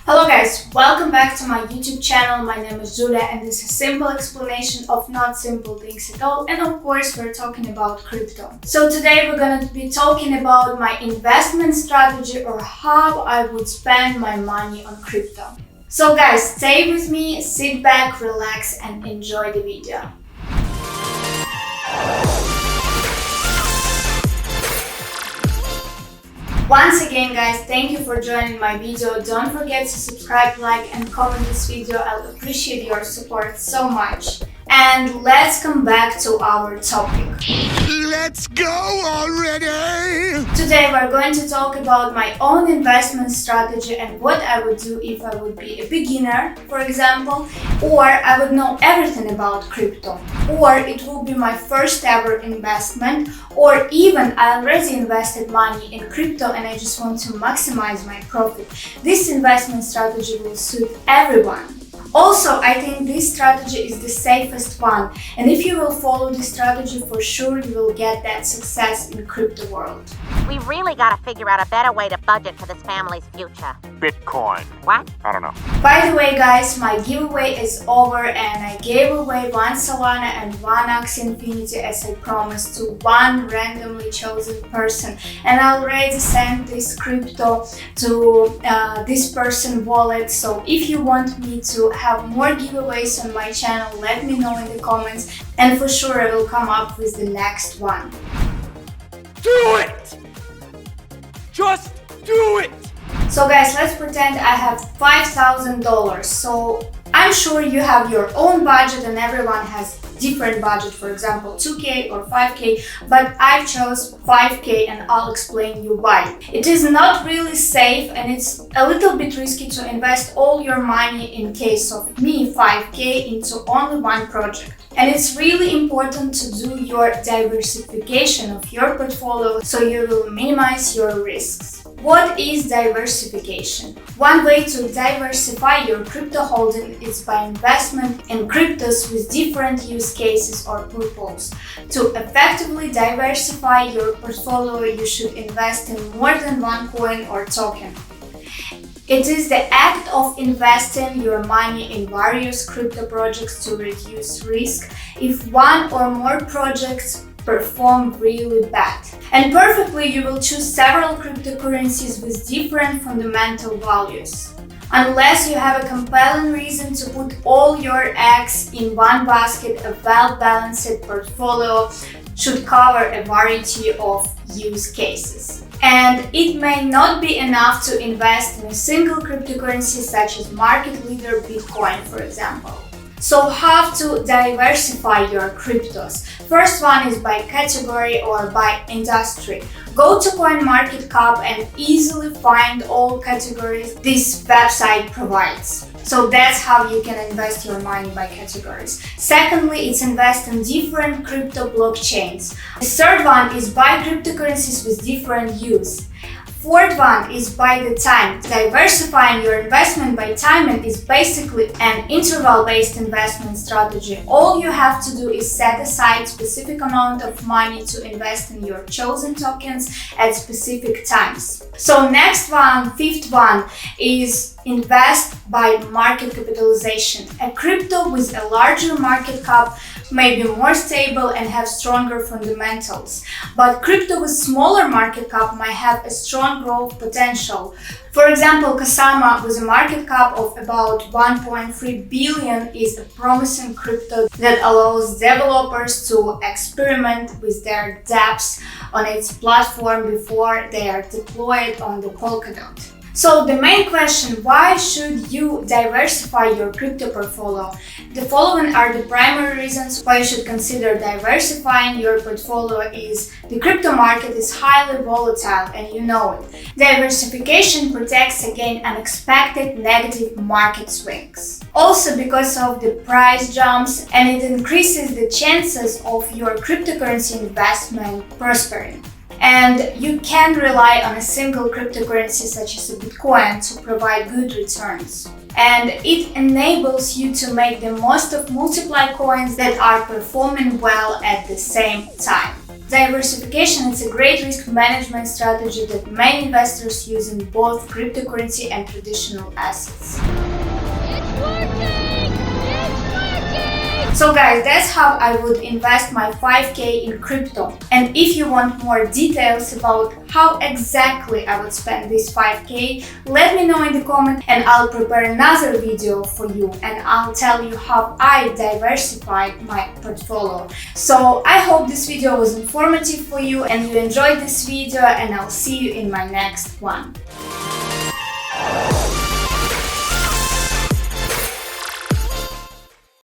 Hello guys, welcome back to my YouTube channel. My name is Julia and this is a simple explanation of not simple things at all, and of course we're talking about crypto. So today we're going to be talking about my investment strategy or how I would spend my money on crypto. So guys, stay with me, sit back, relax and enjoy the video. Once again guys, thank you for joining my video. Don't forget to subscribe, like and comment this video. I'll appreciate your support so much. And let's come back to our topic. Let's go already! Today we're going to talk about my own investment strategy and what I would do if I would be a beginner, for example, or I would know everything about crypto, or it will be my first ever investment, or even I already invested money in crypto and I just want to maximize my profit. This investment strategy will suit everyone. Also, I think this strategy is the safest one, and if you will follow this strategy, for sure you will get that success in crypto world. We really gotta figure out a better way to budget for this family's future. Bitcoin. What? I don't know. By the way guys, my giveaway is over and I gave away 1 Solana and 1 Axie Infinity as I promised to one randomly chosen person, and I already sent this crypto to this person's wallet. So if you want me to have more giveaways on my channel, let me know in the comments and for sure I will come up with the next one. Do it! Just do it! So guys, let's pretend I have $5,000. So I'm sure you have your own budget and everyone has different budget, for example 2k or 5k, but I chose 5k and I'll explain you why. It is not really safe and it's a little bit risky to invest all your money, in case of me 5k, into only one project. And it's really important to do your diversification of your portfolio so you will minimize your risks. What is diversification? One way to diversify your crypto holding is by investment in cryptos with different use cases or purposes. To effectively diversify your portfolio, you should invest in more than one coin or token. It is the act of investing your money in various crypto projects to reduce risk if one or more projects perform really bad. And perfectly, you will choose several cryptocurrencies with different fundamental values. Unless you have a compelling reason to put all your eggs in one basket, a well-balanced portfolio should cover a variety of use cases. And it may not be enough to invest in a single cryptocurrency such as market leader Bitcoin, for example. So how to diversify your cryptos? First one is by category or by industry. Go to CoinMarketCap and easily find all categories this website provides. So that's how you can invest your money by categories. Secondly, it's invest in different crypto blockchains. The third one is buy cryptocurrencies with different use. Fourth one is by the time. Diversifying your investment by timing is basically an interval-based investment strategy. All you have to do is set aside specific amount of money to invest in your chosen tokens at specific times. So next one, fifth one, is invest by market capitalization. A crypto with a larger market cap may be more stable and have stronger fundamentals, but crypto with smaller market cap might have a strong growth potential. For example, Kasama with a market cap of about 1.3 billion is a promising crypto that allows developers to experiment with their dApps on its platform before they are deployed on the Polkadot. So the main question, why should you diversify your crypto portfolio? The following are the primary reasons why you should consider diversifying your portfolio is the crypto market is highly volatile and you know it. Diversification protects against unexpected negative market swings. Also because of the price jumps, and it increases the chances of your cryptocurrency investment prospering. And you can rely on a single cryptocurrency such as a Bitcoin to provide good returns. And it enables you to make the most of multiple coins that are performing well at the same time. Diversification is a great risk management strategy that many investors use in both cryptocurrency and traditional assets. It's working! It's working! So guys, that's how I would invest my 5k in crypto. And if you want more details about how exactly I would spend this 5k, let me know in the comment and I'll prepare another video for you and I'll tell you how I diversified my portfolio. So I hope this video was informative for you and you enjoyed this video, and I'll see you in my next one.